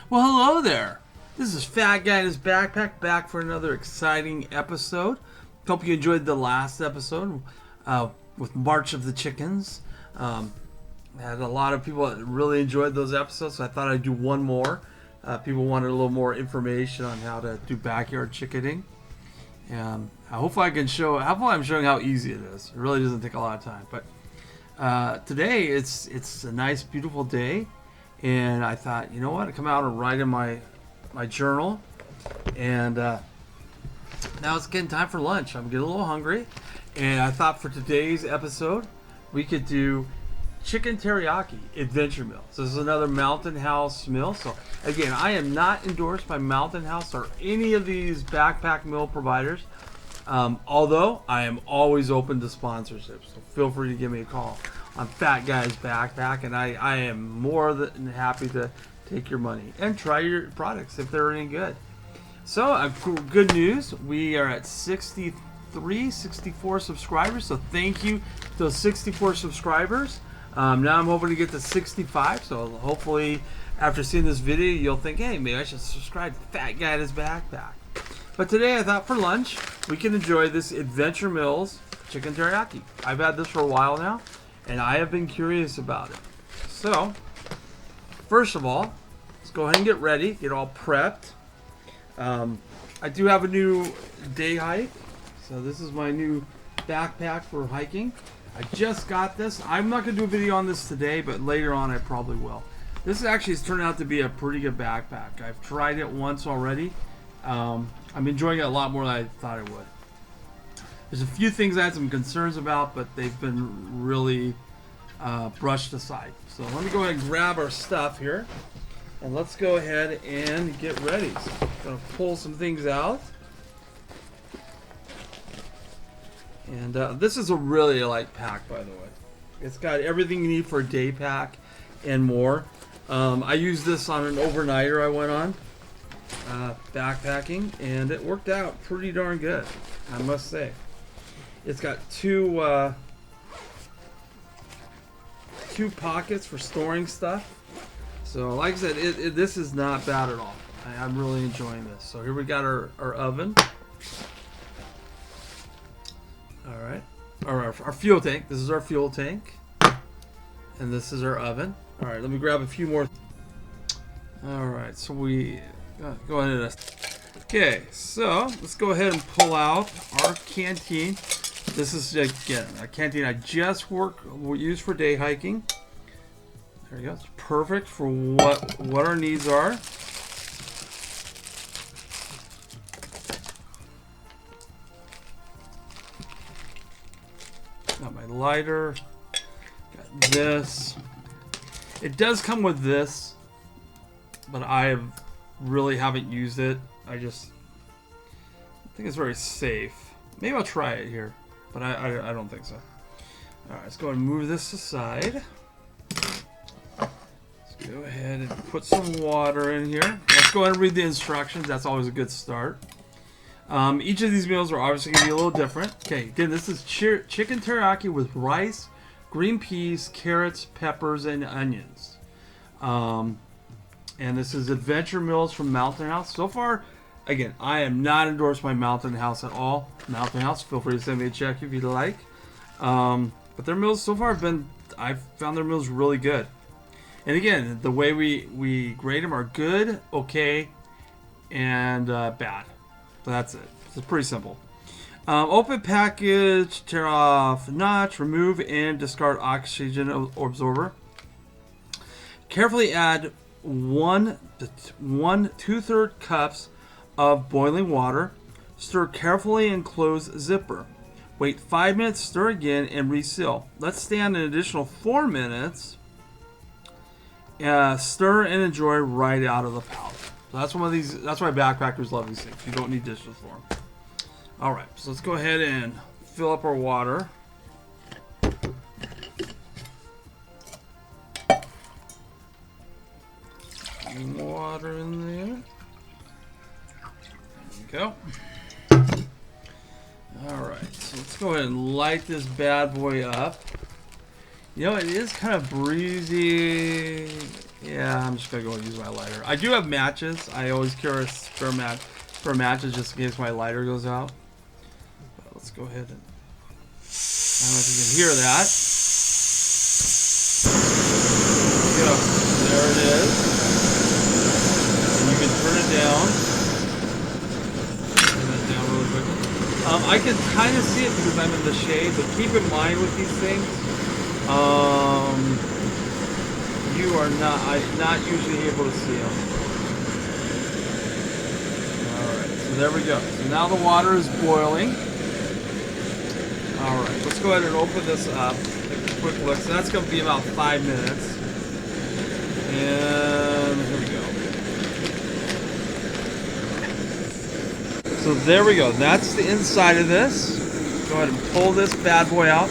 Well, hello there. This is Fat Guy in his backpack, back for another exciting episode. Hope you enjoyed the last episode with March of the Chickens. Had a lot of people that really enjoyed those episodes, so I thought I'd do one more. People wanted a little more information on how to do backyard chickening. And hopefully I can show. Hopefully I'm showing how easy it is. It really doesn't take a lot of time. But today it's a nice, beautiful day. And I thought, you know what? I'd come out and write in my journal. And now it's getting time for lunch. I'm getting a little hungry. And I thought for today's episode, we could do chicken teriyaki adventure meals. This is another Mountain House meal. So again, I am not endorsed by Mountain House or any of these backpack meal providers. Although I am always open to sponsorships. So feel free to give me a call on Fat Guy's Backpack, and I am more than happy to take your money and try your products if they're any good. So, good news, we are at 64 subscribers, so thank you to those 64 subscribers. Now I'm hoping to get to 65, so hopefully after seeing this video, you'll think, hey, maybe I should subscribe to Fat Guy in his Backpack. But today I thought for lunch, we can enjoy this Adventure Mills chicken teriyaki. I've had this for a while now, and I have been curious about it. So, first of all, let's go ahead and get ready, get all prepped. I do have a new day hike. So this is my new backpack for hiking. I just got this. I'm not going to do a video on this today, but later on I probably will. This actually has turned out to be a pretty good backpack. I've tried it once already. I'm enjoying it a lot more than I thought I would. There's a few things I had some concerns about, but they've been really brushed aside. So let me go ahead and grab our stuff here, and let's go ahead and get ready. So I'm going to pull some things out. And this is a really light pack, by the way. It's got everything you need for a day pack and more. I used this on an overnighter I went on, backpacking, and it worked out pretty darn good, I must say. It's got two pockets for storing stuff. So like I said, this is not bad at all. I'm really enjoying this. So here we got our oven. All right. Our fuel tank. This is our fuel tank. And this is our oven. All right, let me grab a few more. All right, so we go ahead and... Okay, so let's go ahead and pull out our canteen. This is, again, a canteen I just used for day hiking. There you go. It's perfect for what our needs are. Got my lighter. Got this. It does come with this, but I really haven't used it. I think it's very safe. Maybe I'll try it here, but I don't think so. All right, let's go and move this aside. Let's go ahead and put some water in here. Let's go ahead and read the instructions. That's always a good start. Each of these meals are obviously going to be a little different. Okay, again, this is chicken teriyaki with rice, green peas, carrots, peppers, and onions. And this is Adventure Meals from Mountain House. So far, again, I am not endorsed by Mountain House at all. Mountain House, feel free to send me a check if you'd like. But their meals so far I've found their meals really good. And again, the way we grade them are good, okay, and bad. So that's it. It's pretty simple. Open package, tear off notch, remove and discard oxygen absorber. Carefully add 1 2/3 cups of boiling water. Stir carefully and close zipper. Wait 5 minutes, stir again, and reseal. Let's stand an additional 4 minutes. Stir and enjoy right out of the pouch. So that's one of these. That's why backpackers love these things. You don't need dishes for them. All right, so let's go ahead and fill up our water. Water in there. There we go. All right, so let's go ahead and light this bad boy up. You know, it is kind of breezy. Yeah, I'm just gonna go and use my lighter. I do have matches. I always carry a spare matches just in case my lighter goes out. But let's go ahead and. I don't know if you can hear that. Yeah, there it is. And you can turn it down. Turn that down really quickly. I can kind of see it because I'm in the shade, but keep in mind with these things, you are not usually able to see them. Alright, so there we go. So now the water is boiling. Alright, let's go ahead and open this up. Take a quick look. So that's going to be about 5 minutes. And here we go. So there we go. That's the inside of this. Go ahead and pull this bad boy out.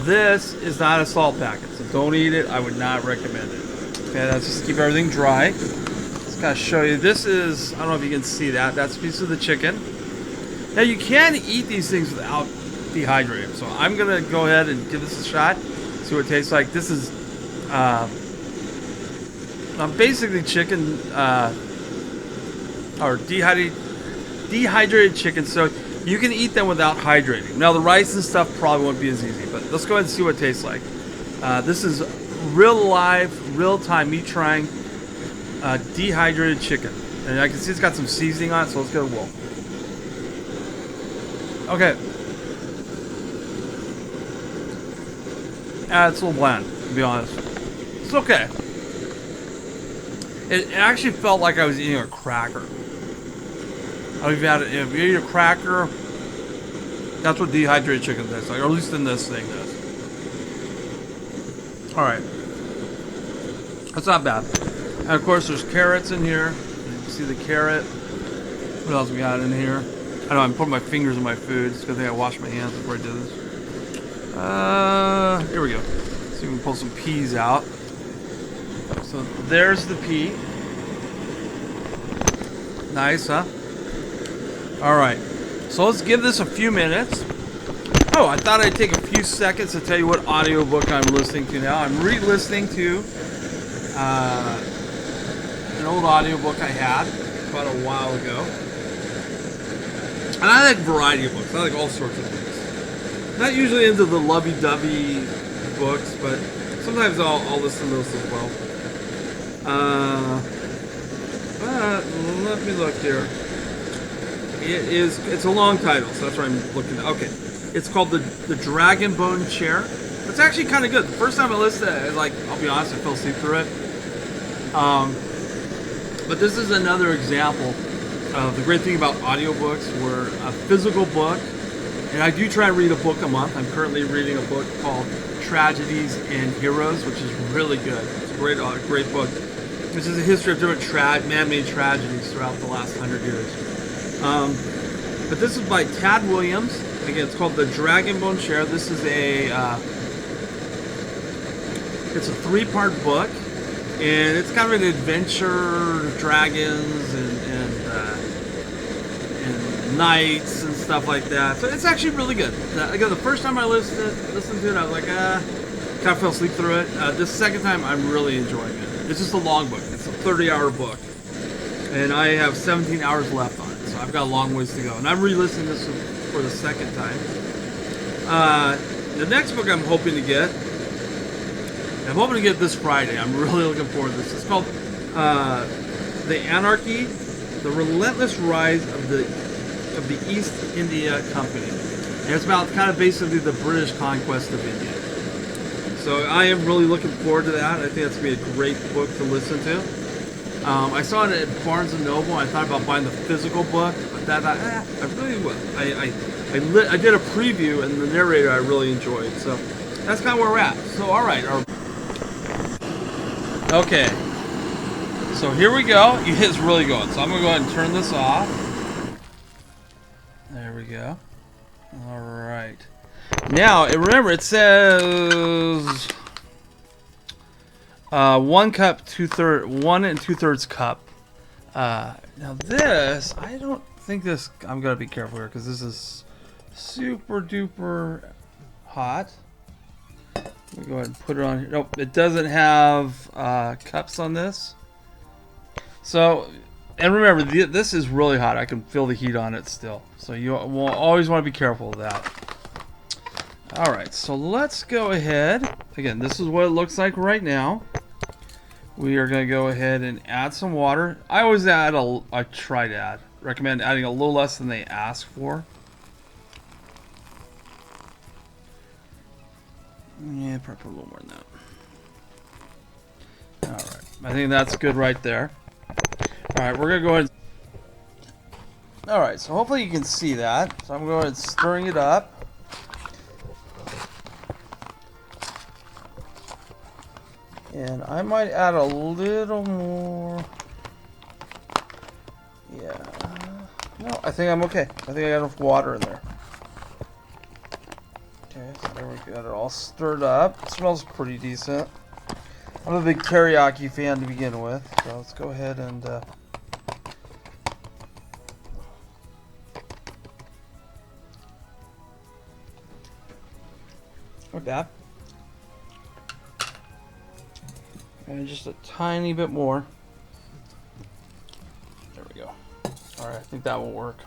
This is not a salt packet, so don't eat it. I would not recommend it. Okay, that's just to keep everything dry. Just gotta show you. This is, I don't know if you can see that. That's a piece of the chicken. Now you can eat these things without dehydrating. So I'm gonna go ahead and give this a shot. See what it tastes like. This is basically chicken or dehydrated chicken. So you can eat them without hydrating. Now the rice and stuff probably won't be as easy, but let's go ahead and see what it tastes like. This is real live, real time me trying dehydrated chicken. And I can see it's got some seasoning on it, so let's get a roll. Okay. It's a little bland, to be honest. It's okay. It actually felt like I was eating a cracker. If you eat a cracker, that's what dehydrated chicken tastes like, or at least in this thing does. Alright. That's not bad. And of course there's carrots in here. You can see the carrot. What else we got in here? I know I'm putting my fingers in my food. It's a good thing I washed my hands before I did this. Here we go. So we can pull some peas out. So there's the pea. Nice, huh? Alright, so let's give this a few minutes. Oh, I thought I'd take a few seconds to tell you what audiobook I'm listening to now. I'm re-listening to an old audiobook I had about a while ago. And I like variety of books. I like all sorts of books. Not usually into the lovey-dovey books, but sometimes I'll listen to those as well. But let me look here. It's a long title, so that's what I'm looking at. Okay. It's called the Dragon Bone Chair. It's actually kind of good. The first time I listened to it, I'll be honest, I fell asleep through it. But this is another example of the great thing about audiobooks, where a physical book, and I do try and read a book a month. I'm currently reading a book called Tragedies and Heroes, which is really good. It's a great book. This is a history of different man-made tragedies throughout the last 100 years. But this is by Tad Williams. Again, it's called The Dragon Bone Chair. This is it's a 3-part book, and it's kind of an adventure, dragons and knights and stuff like that. So it's actually really good. Again, the first time I listened to it, I was like, kind of fell asleep through it. This second time, I'm really enjoying it. It's just a long book. It's a 30-hour book, and I have 17 hours left on it, so I've got a long ways to go. And I'm re-listening to this for the second time. The next book I'm hoping to get this Friday. I'm really looking forward to this. It's called The Anarchy, The Relentless Rise of the East India Company. And it's about kind of basically the British conquest of India. So I am really looking forward to that. I think that's going to be a great book to listen to. I saw it at Barnes & Noble. I thought about buying the physical book, but I really will. I did a preview, and the narrator I really enjoyed. So that's kind of where we're at. So all right. Okay. So here we go. It's really going. So I'm going to go ahead and turn this off. There we go. All right. Now, remember, it says 1 cup, 1 2/3 cup. Now this, I don't think this, I'm going to be careful here because this is super duper hot. Let me go ahead and put it on here. Nope, it doesn't have cups on this. So, and remember, this is really hot. I can feel the heat on it still. So you will always want to be careful of that. Alright, so let's go ahead. Again, this is what it looks like right now. We are going to go ahead and add some water. I always add I try to add. Recommend adding a little less than they ask for. Yeah, probably put a little more than that. Alright, I think that's good right there. Alright, we're going to go ahead. Alright, so hopefully you can see that. So I'm going and stirring it up. And I might add a little more. Yeah. No, I think I'm okay. I think I got enough water in there. Okay, so there we got it all stirred up. It smells pretty decent. I'm a big teriyaki fan to begin with, so let's go ahead and not bad. And just a tiny bit more. There we go. Alright, I think that will work.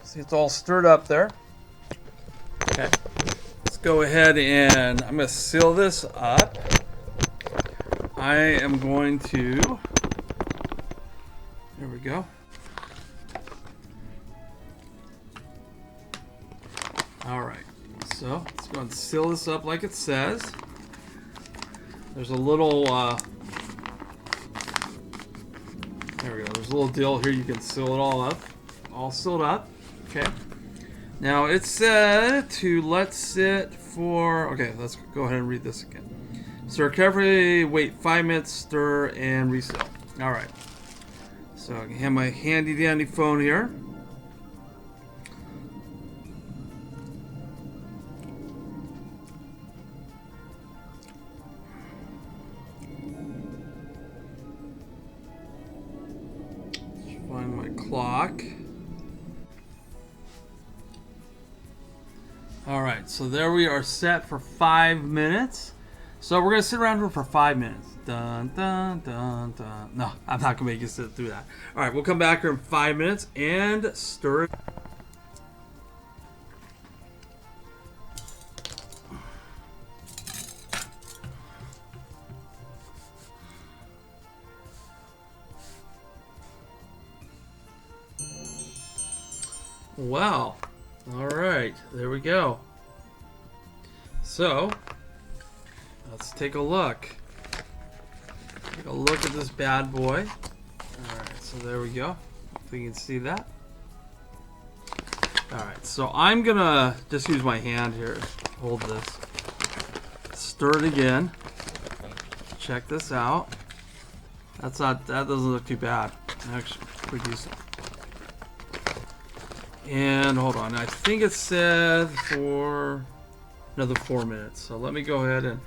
See, it's all stirred up there. Okay. Let's go ahead and I'm going to seal this up. I am going to... There we go. Alright. So, let's go and seal this up like it says. There's a little, there we go. There's a little deal here. You can seal it all up. All sealed up. Okay. Now, it said to let sit for, okay, let's go ahead and read this again. Stir carefully, wait 5 minutes, stir, and reseal. Alright. So, I can have my handy dandy phone here. Find my clock. Alright, so there we are set for 5 minutes. So we're going to sit around here for 5 minutes. Dun, dun, dun, dun. No, I'm not going to make you sit through that. Alright, we'll come back here in 5 minutes and stir it. Wow. Alright, there we go. So, let's take a look. Take a look at this bad boy. Alright, so there we go. Hopefully you can see that. Alright, so I'm gonna just use my hand here. Hold this. Stir it again. Check this out. That doesn't look too bad. Actually, pretty decent. And hold on, I think it said for another 4 minutes. So let me go ahead and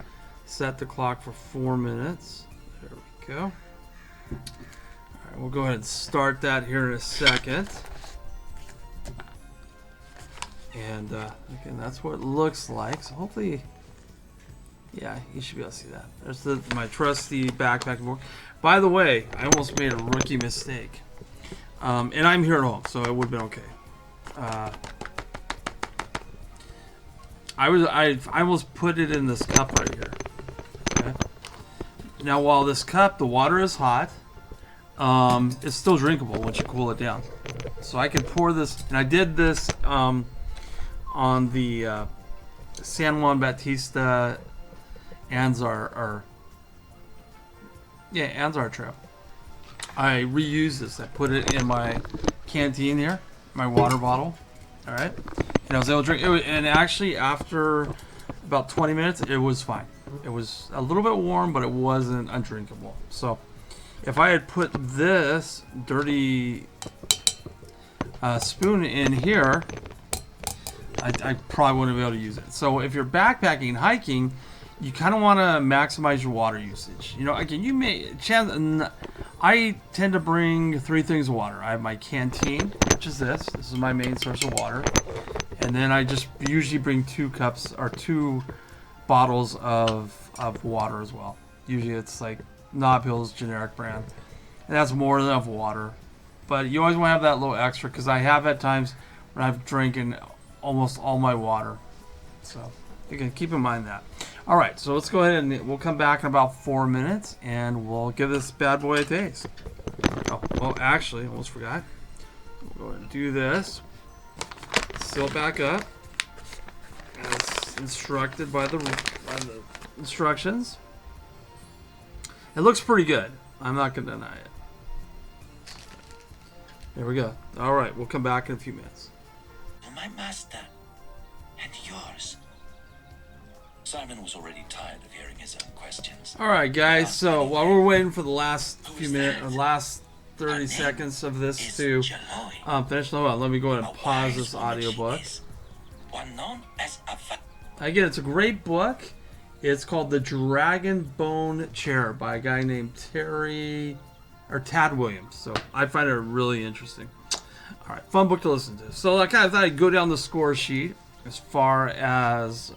set the clock for 4 minutes. There we go. Alright, we'll go ahead and start that here in a second. And again, that's what it looks like. So hopefully, yeah, you should be able to see that. There's my trusty backpack board. By the way, I almost made a rookie mistake. And I'm here at home, so it would have been okay. I almost put it in this cup right here. Okay. Now, while this cup, the water is hot, it's still drinkable once you cool it down. So I can pour this, and I did this on the San Juan Bautista Anzar Trail. I reused this. I put it in my canteen here. My water bottle. All right, and I was able to drink it, and actually after about 20 minutes it was fine. It was a little bit warm, but it wasn't undrinkable. So if I had put this dirty spoon in here, I probably wouldn't be able to use it. So if you're backpacking and hiking, you kind of want to maximize your water usage. You know, again, I tend to bring 3 things of water. I have my canteen, which is this. This is my main source of water. And then I just usually bring 2 cups or 2 bottles of water as well. Usually it's like Nob Hill's generic brand. And that's more than enough water. But you always want to have that little extra because I have at times when I've drinking almost all my water. So you can keep in mind that. All right, so let's go ahead and we'll come back in about 4 minutes and we'll give this bad boy a taste. Oh, well, actually, I almost forgot. We'll go ahead and do this. Seal it back up as instructed by the instructions. It looks pretty good. I'm not going to deny it. There we go. All right, we'll come back in a few minutes. My master and yours. Simon was already tired of hearing his own questions. All right, guys. So while we're waiting for the last few minutes, or last 30 seconds of this to finish, let me go ahead and pause this audiobook. One known as Again, it's a great book. It's called The Dragon Bone Chair by a guy named Tad Williams. So I find it really interesting. All right, fun book to listen to. So I kind of thought I'd go down the score sheet as far as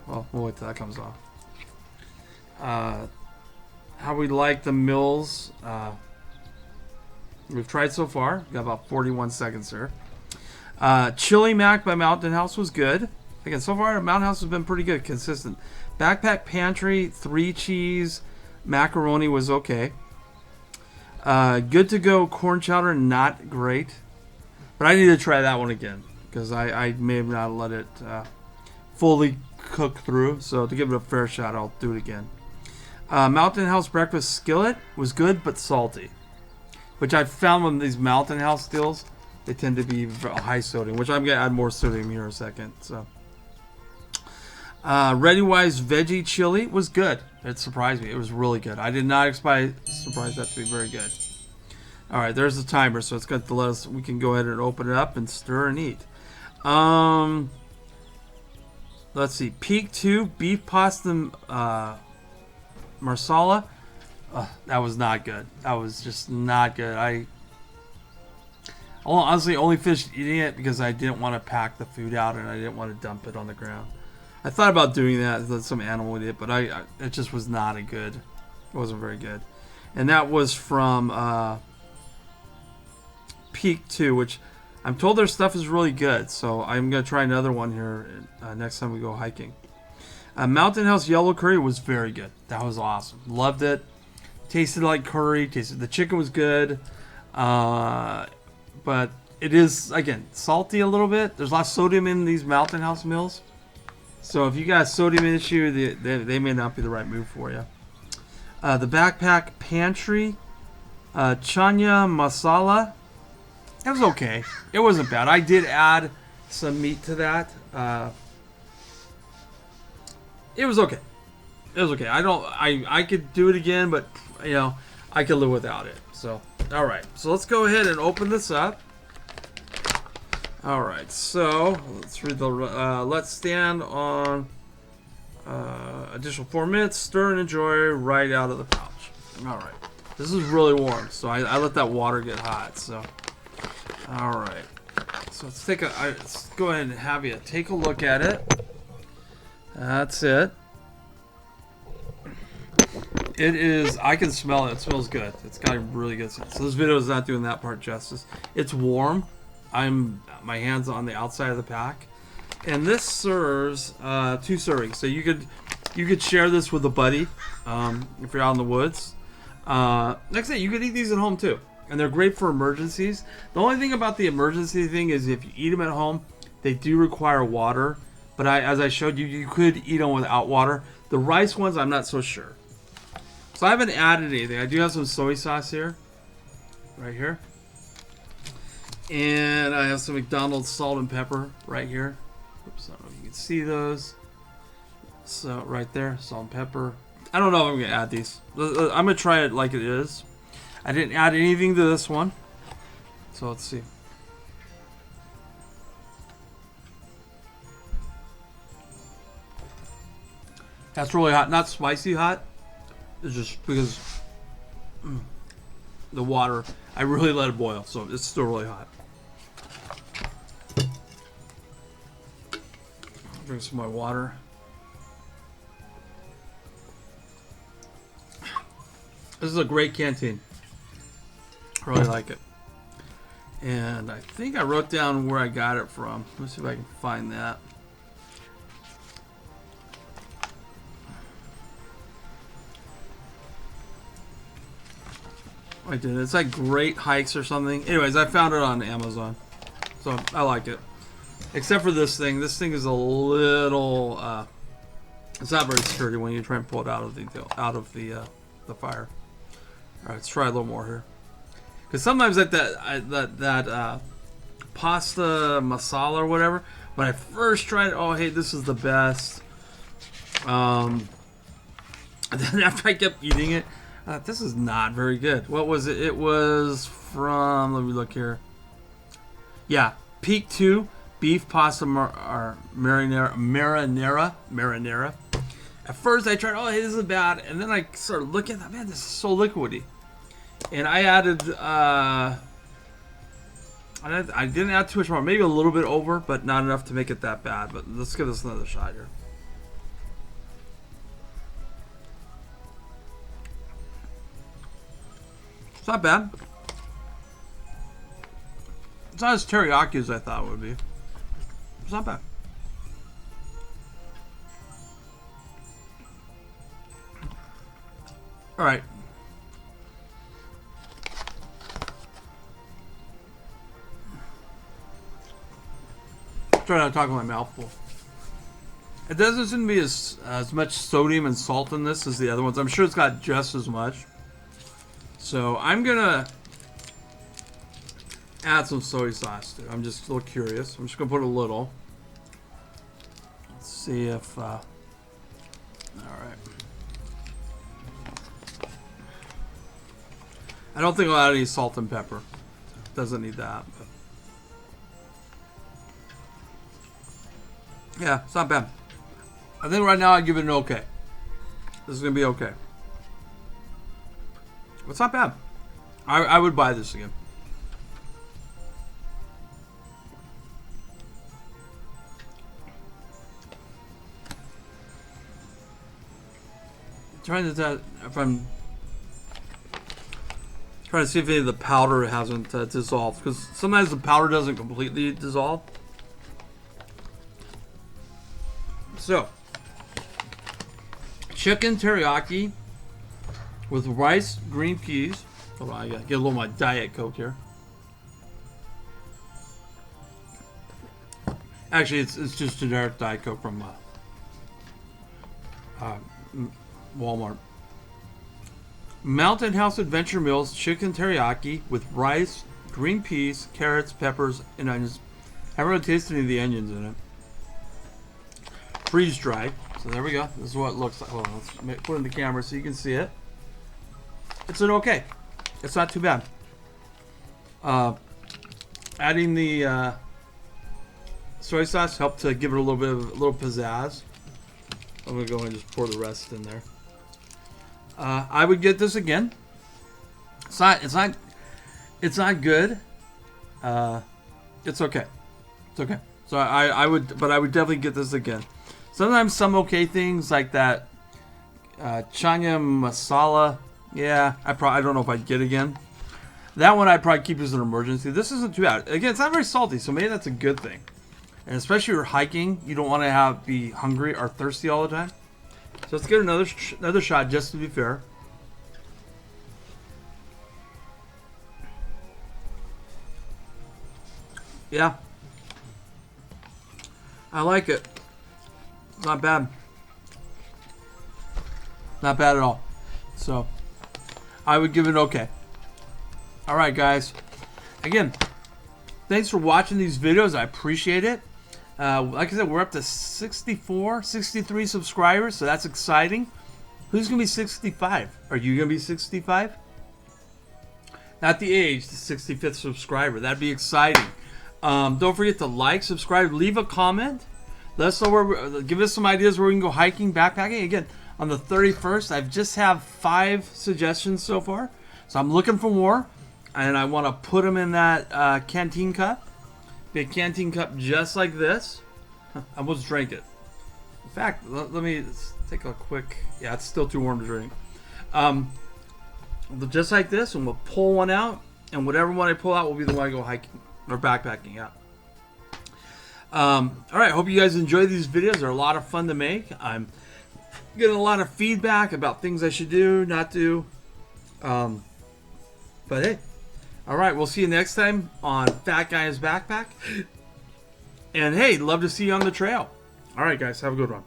well, we'll wait till that comes off. How we like the mills. We've tried so far. Got about 41 seconds here. Chili Mac by Mountain House was good. Again, so far Mountain House has been pretty good, consistent. Backpack Pantry 3 cheese macaroni was okay. Good to Go corn chowder, not great, but I need to try that one again because I may have not let it fully cook through. So to give it a fair shot, I'll do it again. Mountain House breakfast skillet was good but salty, which I found when these Mountain House deals, they tend to be high sodium, which I'm gonna add more sodium here in a second. So ReadyWise veggie chili was good. It surprised me. It was really good. I did not expect that to be very good. All right, there's the timer, so it's going to let us. We can go ahead and open it up and stir and eat. Let's see. Peak 2 beef pasta marsala. That was not good. That was just not good. I honestly only finished eating it because I didn't want to pack the food out and I didn't want to dump it on the ground. I thought about doing that, let some animal eat it, but it just was not a good. It wasn't very good. And that was from Peak 2, which I'm told their stuff is really good. So I'm going to try another one here next time we go hiking. Mountain House Yellow Curry was very good. That was awesome. Loved it. Tasted like curry. The chicken was good. But it is, again, salty a little bit. There's a lot of sodium in these Mountain House meals. So if you got a sodium issue, they may not be the right move for you. The Backpack Pantry, Chanya Masala, it was okay. It wasn't bad. I did add some meat to that. It was okay. It was okay. I could do it again, but I could live without it. So all right. So let's go ahead and open this up. All right, so let's read the let's stand on additional 4 minutes, stir and enjoy right out of the pouch. All right, this is really warm, so I let that water get hot. So, all right, so let's go ahead and have you take a look at it. That's it. It is. I can smell it. It smells good. It's got a really good scent. So this video is not doing that part justice. It's warm. My hands on the outside of the pack, and this serves 2 servings. So you could share this with a buddy if you're out in the woods. Next thing, you could eat these at home too, and they're great for emergencies. The only thing about the emergency thing is if you eat them at home, they do require water. But as I showed you, you could eat them without water. The rice ones, I'm not so sure. So I haven't added anything. I do have some soy sauce here, right here. And I have some McDonald's salt and pepper right here. Oops, I don't know if you can see those. So right there, salt and pepper. I don't know if I'm going to add these. I'm going to try it like it is. I didn't add anything to this one. So let's see. That's really hot. Not spicy hot. It's just because the water, I really let it boil, so it's still really hot. Drink some of my water. This is a great canteen. I really like it. And I think I wrote down where I got it from. Let's see if I can find that. I did. It's like Great Hikes or something. Anyways, I found it on Amazon. So I like it. Except for this thing. This thing is a little it's not very sturdy when you try and pull it out of the fire. Alright, let's try a little more here. Because sometimes like that pasta masala or whatever, when I first tried it, oh hey, this is the best. And then after I kept eating it, this is not very good. What was it? It was from, let me look here. Yeah, Peak 2 beef pasta marinara. At first I tried, oh hey, this is bad, and then I started looking at that, man, this is so liquidy. And I added, I didn't add too much more, maybe a little bit over, but not enough to make it that bad. But let's give this another shot here. It's not bad. It's not as teriyaki as I thought it would be. It's not bad. All right. Try not to talk with my mouth full. It doesn't seem to be as much sodium and salt in this as the other ones. I'm sure it's got just as much. So I'm gonna add some soy sauce to it. I'm just a little curious. I'm just gonna put a little. Let's see if. All right. I don't think I'll add any salt and pepper. Doesn't need that. But. Yeah, it's not bad. I think right now I give it an okay. This is gonna be okay. It's not bad. I would buy this again. Trying to if I'm trying to see if any of the powder hasn't dissolved, because sometimes the powder doesn't completely dissolve. So, chicken teriyaki with rice, green peas. Hold on, I gotta get a little of my Diet Coke here. Actually, it's just generic Diet Coke from Walmart. Mountain House Adventure Meals chicken teriyaki with rice, green peas, carrots, peppers, and onions. I haven't really tasted any of the onions in it. Freeze dried. So there we go. This is what it looks like. Hold on, let's put it in the camera so you can see it. It's an okay. It's not too bad. Adding the soy sauce helped to give it a little pizzazz. I'm gonna go and just pour the rest in there. I would get this again. It's not good. It's okay. It's okay. So I would definitely get this again. Sometimes some okay things like that chanya masala, yeah, I don't know if I'd get again. That one I'd probably keep as an emergency. This isn't too bad. Again, it's not very salty, so maybe that's a good thing. And especially if you're hiking, you don't want to be hungry or thirsty all the time. So let's get another shot just to be fair. Yeah. I like it. Not bad. Not bad at all. So, I would give it okay. Alright, guys. Again, thanks for watching these videos. I appreciate it. Like I said, we're up to 63 subscribers, so that's exciting. Who's going to be 65? Are you going to be 65? Not the age, the 65th subscriber. That'd be exciting. Don't forget to like, subscribe, leave a comment. Let us know give us some ideas where we can go hiking, backpacking. Again, on the 31st, I've just have 5 suggestions so far. So I'm looking for more, and I want to put them in that canteen cup. Big canteen cup just like this. I almost drank it. In fact, let me take a quick... Yeah, it's still too warm to drink. Just like this, and we'll pull one out, and whatever one I pull out will be the one I go hiking or backpacking out. All right, hope you guys enjoy these videos. They're a lot of fun to make. I'm getting a lot of feedback about things I should do, not do. But hey, all right, we'll see you next time on Fat Guy's Backpack. And hey, love to see you on the trail. All right, guys, have a good one.